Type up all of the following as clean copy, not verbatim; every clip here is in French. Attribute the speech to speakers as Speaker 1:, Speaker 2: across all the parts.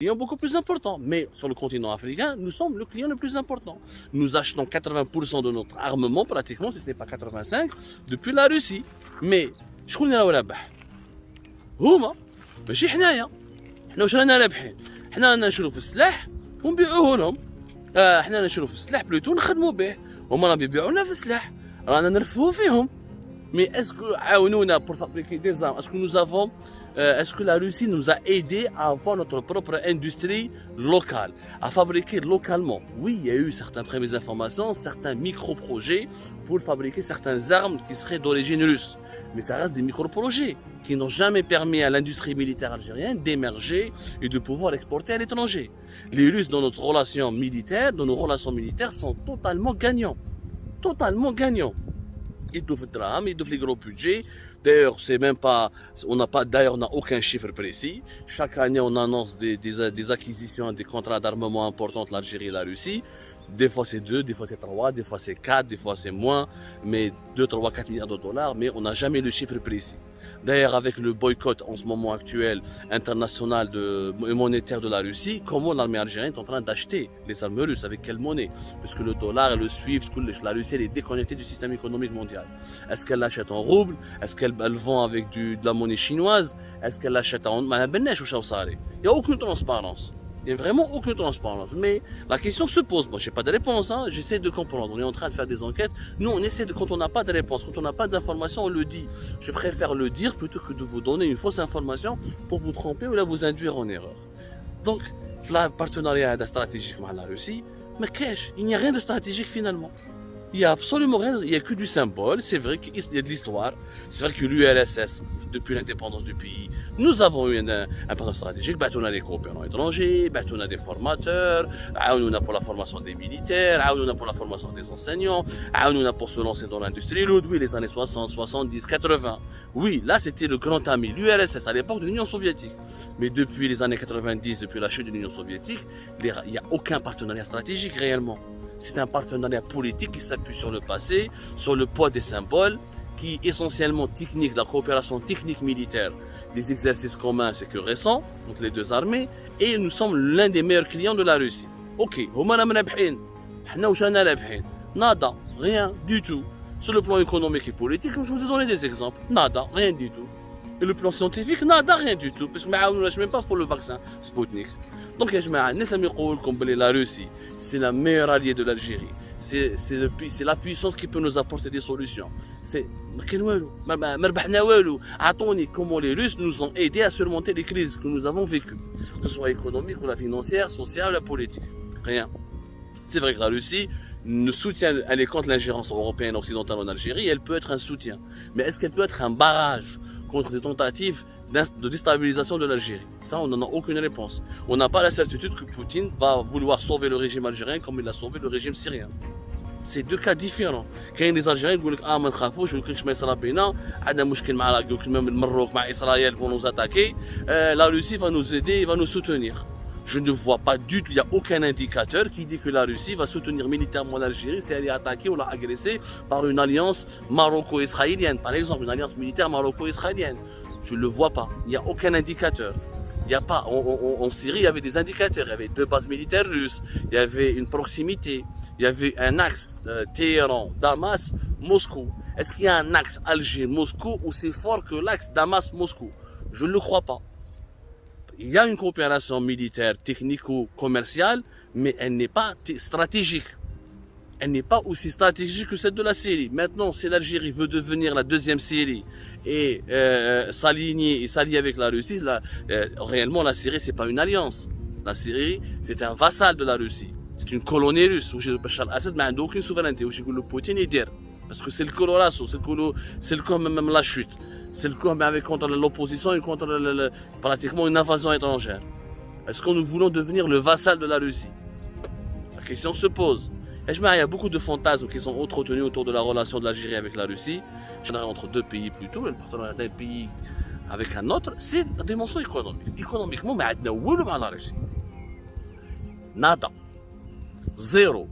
Speaker 1: client beaucoup plus important. Mais sur le continent africain, nous sommes le client le plus important. Nous achetons 80% de notre armement, pratiquement, si ce n'est pas 85%, depuis la Russie. Mais, شكون اللي راهو رابح؟ هما ماشي حنايا. حنا واش رانا رابحين؟ حنا رانا نشرو في السلاح ونبيعوه لهم. حنا نشرو في السلاح بلوتو نخدموا به. هما راهم يبيعوا لنا في السلاح. رانا نرفهوا فيهم. Mais est-ce que عاونونا pour fabriquer des armes? Est-ce que nous avons est-ce que la Russie nous a aidé à avoir notre propre industrie locale, à fabriquer localement? Oui, il y a eu certaines premières informations, certains micro-projets pour fabriquer certaines armes qui seraient d'origine russe. Mais ça reste des micro-projets qui n'ont jamais permis à l'industrie militaire algérienne d'émerger et de pouvoir l'exporter à l'étranger. Les Russes, dans notre relation militaire, dans nos relations militaires, sont totalement gagnants. Totalement gagnants. Ils doivent le drame, ils doivent les gros budgets. D'ailleurs, c'est même pas, on n'a aucun chiffre précis. Chaque année, on annonce des acquisitions, des contrats d'armement importants entre l'Algérie et la Russie. Des fois c'est 2, des fois c'est 3, des fois c'est 4, des fois c'est moins, mais 2, 3, 4 milliards de dollars, mais on n'a jamais le chiffre précis. D'ailleurs, avec le boycott en ce moment actuel international et monétaire de la Russie, comment l'armée algérienne est en train d'acheter les armes russes, avec quelle monnaie? Parce que le dollar et le SWIFT, la Russie elle est déconnectée du système économique mondial. Est-ce qu'elle l'achète en rouble? Est-ce qu'elle vend avec de la monnaie chinoise? Est-ce qu'elle l'achète en... Il n'y a aucune transparence. Il n'y a vraiment aucune transparence. Mais la question se pose. Moi, je n'ai pas de réponse. Hein. J'essaie de comprendre. On est en train de faire des enquêtes. Nous, on essaie de, quand on n'a pas de réponse, quand on n'a pas d'information, on le dit. Je préfère le dire plutôt que de vous donner une fausse information pour vous tromper ou là vous induire en erreur. Donc, le partenariat stratégique avec la Russie, mais qu'est-ce? Il n'y a rien de stratégique finalement. Il n'y a absolument rien, il n'y a que du symbole. C'est vrai qu'il y a de l'histoire. C'est vrai que l'URSS, depuis l'indépendance du pays, nous avons eu un partenariat stratégique. On a des coopérants étrangers, on a des formateurs, on a pour la formation des militaires, on a pour la formation des enseignants, on a pour se lancer dans l'industrie lourde, oui, les années 60, 70, 80. Oui, là c'était le grand ami, l'URSS à l'époque de l'Union soviétique. Mais depuis les années 90, depuis la chute de l'Union soviétique, il n'y a aucun partenariat stratégique réellement. C'est un partenariat politique qui s'appuie sur le passé, sur le poids des symboles, qui est essentiellement technique, la coopération technique militaire, des exercices communs, c'est que récent, entre les deux armées, et nous sommes l'un des meilleurs clients de la Russie. Ok, nada, rien du tout. Sur le plan économique et politique, je vous ai donné des exemples, nada, rien du tout. Et le plan scientifique, nada, rien du tout, parce que je ne même pas pour le vaccin Sputnik. Donc, la Russie, c'est la meilleure alliée de l'Algérie. C'est la puissance qui peut nous apporter des solutions. C'est comment les Russes nous ont aidés à surmonter les crises que nous avons vécues, que ce soit économique ou la financière, sociale ou la politique. Rien. C'est vrai que la Russie nous soutient, elle est contre l'ingérence européenne occidentale en Algérie, elle peut être un soutien. Mais est-ce qu'elle peut être un barrage contre des tentatives de déstabilisation de l'Algérie? Ça, on n'en a aucune réponse. On n'a pas la certitude que Poutine va vouloir sauver le régime algérien comme il a sauvé le régime syrien. C'est deux cas différents. Quand il y a des Algériens qui disent ah, ما نخافوش وكلش ما يصرى بينا عندنا مشكل مع même le Maroc مع إسرائيل vont nous attaquer, la Russie va nous aider, va nous soutenir. Je ne vois pas du tout, il n'y a aucun indicateur qui dit que la Russie va soutenir militairement l'Algérie si elle est attaquée ou agressée par une alliance maroco-israélienne, par exemple, une alliance militaire maroco-israélienne. Je ne le vois pas, il n'y a aucun indicateur. Il y a pas, en Syrie, il y avait des indicateurs, il y avait 2 bases militaires russes, il y avait une proximité, il y avait un axe Téhéran, Damas, Moscou. Est-ce qu'il y a un axe Alger-Moscou ou c'est fort que l'axe Damas-Moscou? Je ne le crois pas. Il y a une coopération militaire, technico-commerciale, mais elle n'est pas stratégique. Elle n'est pas aussi stratégique que celle de la Syrie. Maintenant, si l'Algérie veut devenir la deuxième Syrie et s'allier avec la Russie, réellement la Syrie, c'est pas une alliance. La Syrie, c'est un vassal de la Russie. C'est une colonie russe. Bachar al-Assad n'a aucune souveraineté. Poutine est dire. Parce que c'est le colorasso, c'est le corps même la chute. C'est le corps avec contre l'opposition et contre pratiquement une invasion étrangère. Est-ce que nous voulons devenir le vassal de la Russie? La question se pose. Et il y a beaucoup de fantasmes qui sont entretenus autour de la relation de l'Algérie avec la Russie. Entre deux pays plutôt, le partenariat d'un pays avec un autre, c'est la dimension économique. Économiquement, mais il y a la Russie. Nada. Zéro.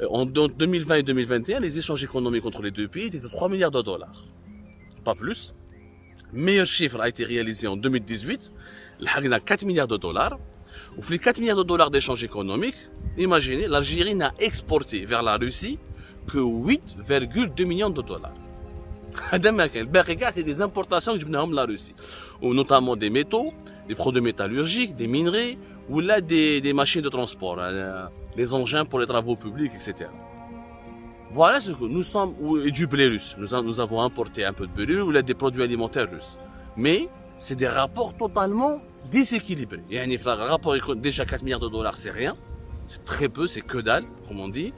Speaker 1: En 2020 et 2021, les échanges économiques entre les deux pays étaient de 3 milliards de dollars. Pas plus. Meilleur chiffre a été réalisé en 2018. Il y a 4 milliards de dollars. Ou les 4 milliards de dollars d'échanges économiques, imaginez, l'Algérie n'a exporté vers la Russie que 8,2 millions de dollars. C'est des importations que de la Russie, notamment des métaux, des produits métallurgiques, des minerais, ou là des machines de transport, des engins pour les travaux publics, etc. Voilà ce que nous sommes, et du blé russe. Nous avons importé un peu de blé ou là des produits alimentaires russes. Mais c'est des rapports totalement déséquilibrés. Il y a un rapport déjà 4 milliards de dollars, c'est rien. C'est très peu, c'est que dalle, comme on dit.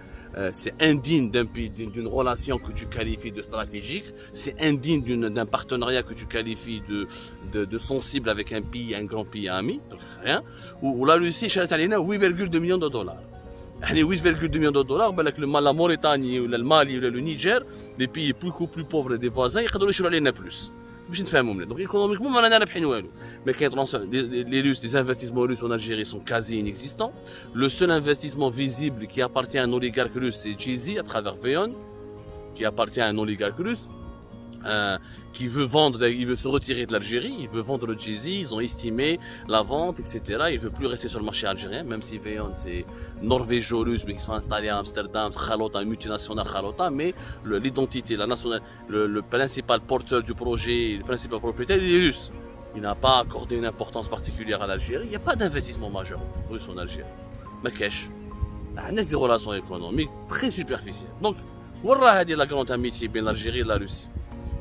Speaker 1: C'est indigne d'un pays, d'une relation que tu qualifies de stratégique. C'est indigne d'un partenariat que tu qualifies de sensible avec un pays, un grand pays ami. Donc rien. Ou la Russie, chez 8,2 millions de dollars. 8,2 millions de dollars, la Mauritanie, le Mali, le Niger, les pays beaucoup plus pauvres des voisins, ils peuvent acheter plus. Donc économiquement, mais les Russes, les investissements russes en Algérie sont quasi inexistants. Le seul investissement visible qui appartient à un oligarque russe, c'est Jay-Z à travers Veon, qui appartient à un oligarque russe. Qui veut vendre, il veut se retirer de l'Algérie, il veut vendre le Jay-Z, ils ont estimé la vente, etc. Il ne veut plus rester sur le marché algérien, même si Veon c'est norvégo-russe, mais qui sont installés à Amsterdam, Khalota, multinationale Khalota, mais l'identité, la nationale, le principal porteur du projet, le principal propriétaire, il est russe. Il n'a pas accordé une importance particulière à l'Algérie, il n'y a pas d'investissement majeur russe en Algérie. Mais cash, on a des relations économiques très superficielles. Donc, voilà la grande amitié entre l'Algérie et la Russie.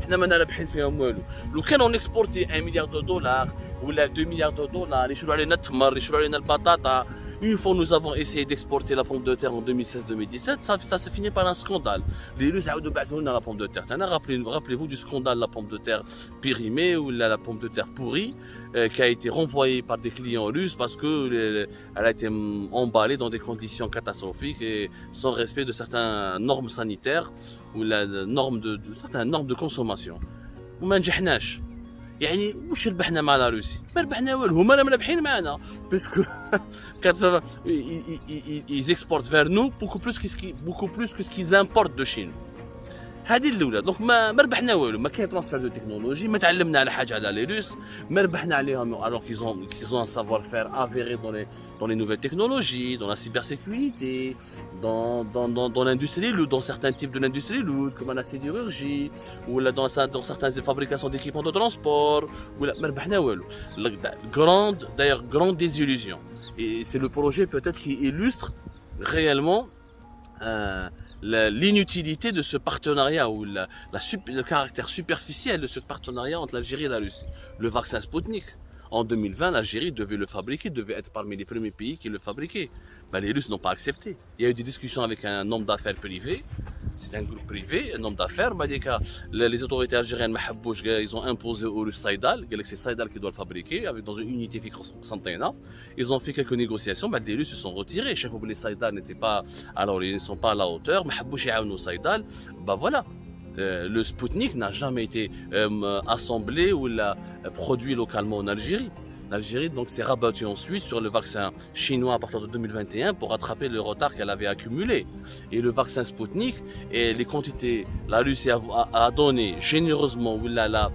Speaker 1: لو كانوا نكسبورتي 1 مليار دو دولار ولا 2 مليار دو دولار يشروا علينا التمر يشروا علينا البطاطا. Une fois nous avons essayé d'exporter la pomme de terre en 2016-2017, ça s'est fini par un scandale. Les Russes ont dit la pomme de terre. Rappelez-vous du scandale de la pomme de terre périmée ou la pomme de terre pourrie qui a été renvoyée par des clients russes parce qu'elle a été emballée dans des conditions catastrophiques et sans respect de certaines normes sanitaires ou certaines normes de consommation. وما نجحناش. يعني واش ربحنا مع لا روسي؟ ما ربحنا والو، هما راهم رابحين معنا باسكو ils exportent vers nous beaucoup plus que ce qu'ils importent de Chine. هذه الاولى. دونك ما ربحنا والو، ما كاين ترانسفير دو تكنولوجي، ما تعلمنا على حاجه على لي روس، ما ربحنا عليهم alors qu'ils ont un savoir-faire avéré dans les nouvelles technologies, dans la cybersécurité, dans l'industrie lourde, dans certains types de l'industrie lourde comme la sidérurgie ou là dans certaines fabrications d'équipements de transport ou là ما ربحنا والو. Grande désillusion. Et c'est le projet peut-être qui illustre réellement l'inutilité de ce partenariat ou le caractère superficiel de ce partenariat entre l'Algérie et la Russie. Le vaccin Sputnik, en 2020, l'Algérie devait le fabriquer, devait être parmi les premiers pays qui le fabriquaient. Ben, les Russes n'ont pas accepté. Il y a eu des discussions avec un homme d'affaires privé. C'est un groupe privé, un homme d'affaires. Les autorités algériennes, ils ont imposé aux Russes Saïdal. C'est Saïdal qui doit le fabriquer dans une unité Constantina. Ils ont fait quelques négociations. Les Russes se sont retirés. Chaque fois que les Saïdal n'étaient pas, alors ils ne sont pas à la hauteur. Saïdal. Voilà. Le Sputnik n'a jamais été assemblé ou produit localement en Algérie. L'Algérie donc s'est rabattue ensuite sur le vaccin chinois à partir de 2021 pour rattraper le retard qu'elle avait accumulé. Et le vaccin Sputnik et les quantités, la Russie a donné généreusement ou l'a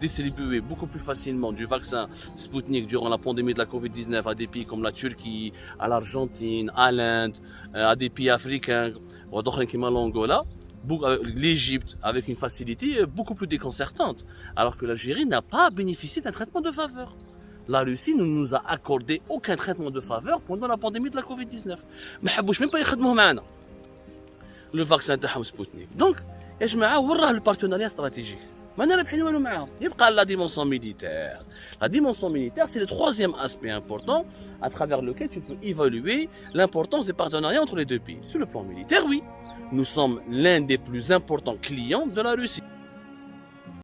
Speaker 1: distribué beaucoup plus facilement du vaccin Sputnik durant la pandémie de la Covid-19 à des pays comme la Turquie, à l'Argentine, à l'Inde, à des pays africains, ou à d'autres comme l'Angola. L'Égypte avec une facilité beaucoup plus déconcertante, alors que l'Algérie n'a pas bénéficié d'un traitement de faveur. La Russie ne nous a accordé aucun traitement de faveur pendant la pandémie de la Covid-19. ما حبوش même pas يخدموه معنا. Le vaccin تاعهم Sputnik. Donc, يا جماعة وين راه البارتناريا استراتيجيك؟ ما رابحين والو معاهم. يبقى la dimension militaire. La dimension militaire, c'est le troisième aspect important à travers lequel tu peux évaluer l'importance des partenariats entre les deux pays. Sur le plan militaire, oui, nous sommes l'un des plus importants clients de la Russie.